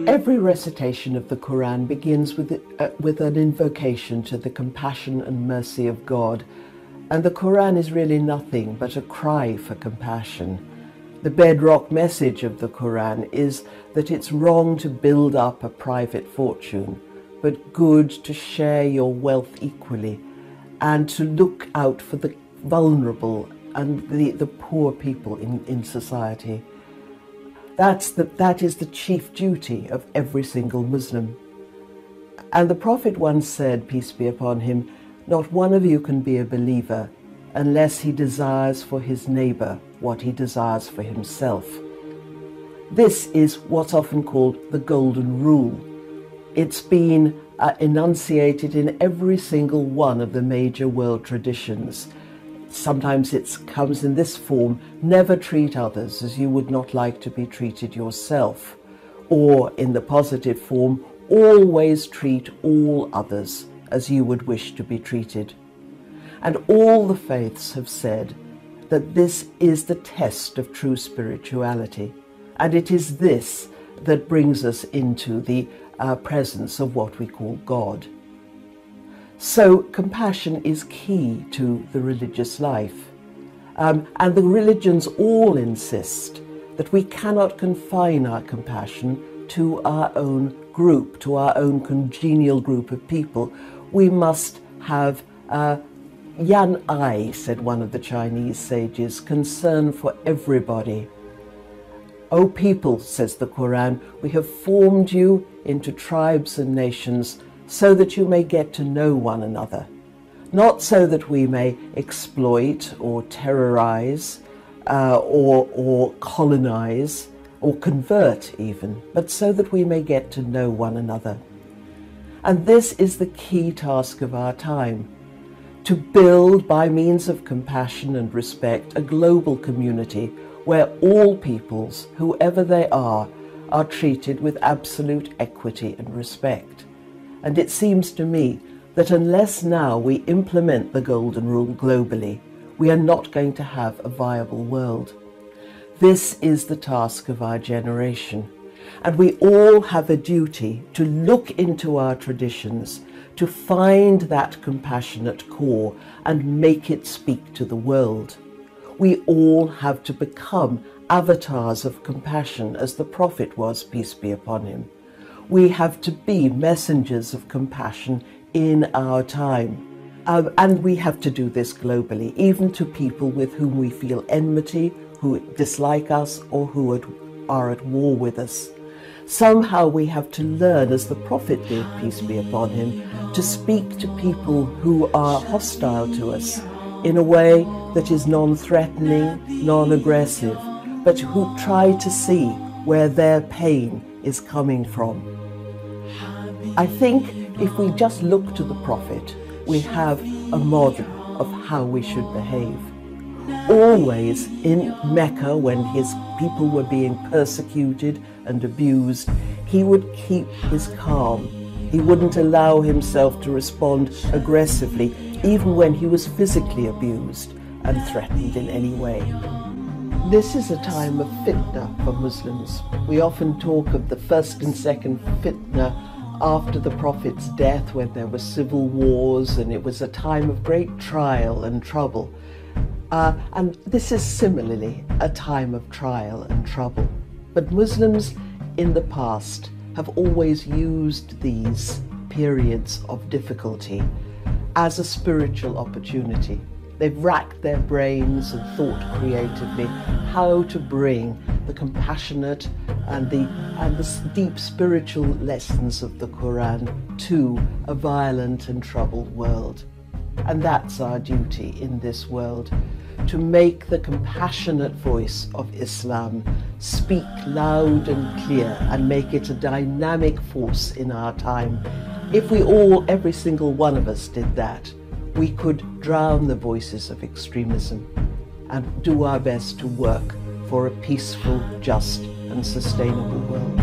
Every recitation of the Quran begins with an invocation to the compassion and mercy of God, and the Quran is really nothing but a cry for compassion. The bedrock message of the Quran is that it's wrong to build up a private fortune, but good to share your wealth equally and to look out for the vulnerable and the poor people in society. That is the chief duty of every single Muslim. And the Prophet once said, peace be upon him, "Not one of you can be a believer unless he desires for his neighbor what he desires for himself." This is what's often called the golden rule. It's been enunciated in every single one of the major world traditions. Sometimes it comes in this form: never treat others as you would not like to be treated yourself. Or in the positive form, always treat all others as you would wish to be treated. And all the faiths have said that this is the test of true spirituality. And it is this that brings us into the presence of what we call God. So compassion is key to the religious life. And the religions all insist that we cannot confine our compassion to our own group, to our own congenial group of people. We must have yan ai, said one of the Chinese sages, concern for everybody. O people, says the Quran, we have formed you into tribes and nations so that you may get to know one another, not so that we may exploit or terrorize or colonize or convert even, but so that we may get to know one another. And this is the key task of our time, to build by means of compassion and respect a global community where all peoples, whoever they are treated with absolute equity and respect. And it seems to me that unless now we implement the Golden Rule globally, we are not going to have a viable world. This is the task of our generation, and we all have a duty to look into our traditions, to find that compassionate core and make it speak to the world. We all have to become avatars of compassion, as the Prophet was, peace be upon him. We have to be messengers of compassion in our time. And we have to do this globally, even to people with whom we feel enmity, who dislike us, or who are at war with us. Somehow we have to learn, as the Prophet did, peace be upon him, to speak to people who are hostile to us in a way that is non-threatening, non-aggressive, but who try to see where their pain is coming from. I think if we just look to the Prophet, we have a model of how we should behave. Always in Mecca, when his people were being persecuted and abused, he would keep his calm. He wouldn't allow himself to respond aggressively, even when he was physically abused and threatened in any way. This is a time of fitna for Muslims. We often talk of the first and second fitna after the Prophet's death, when there were civil wars, and it was a time of great trial and trouble. And this is similarly a time of trial and trouble. But Muslims in the past have always used these periods of difficulty as a spiritual opportunity. They've racked their brains and thought creatively how to bring the compassionate and the deep spiritual lessons of the Quran to a violent and troubled world. And that's our duty in this world, to make the compassionate voice of Islam speak loud and clear and make it a dynamic force in our time. If we all, every single one of us, did that, we could drown the voices of extremism and do our best to work for a peaceful, just and sustainable world.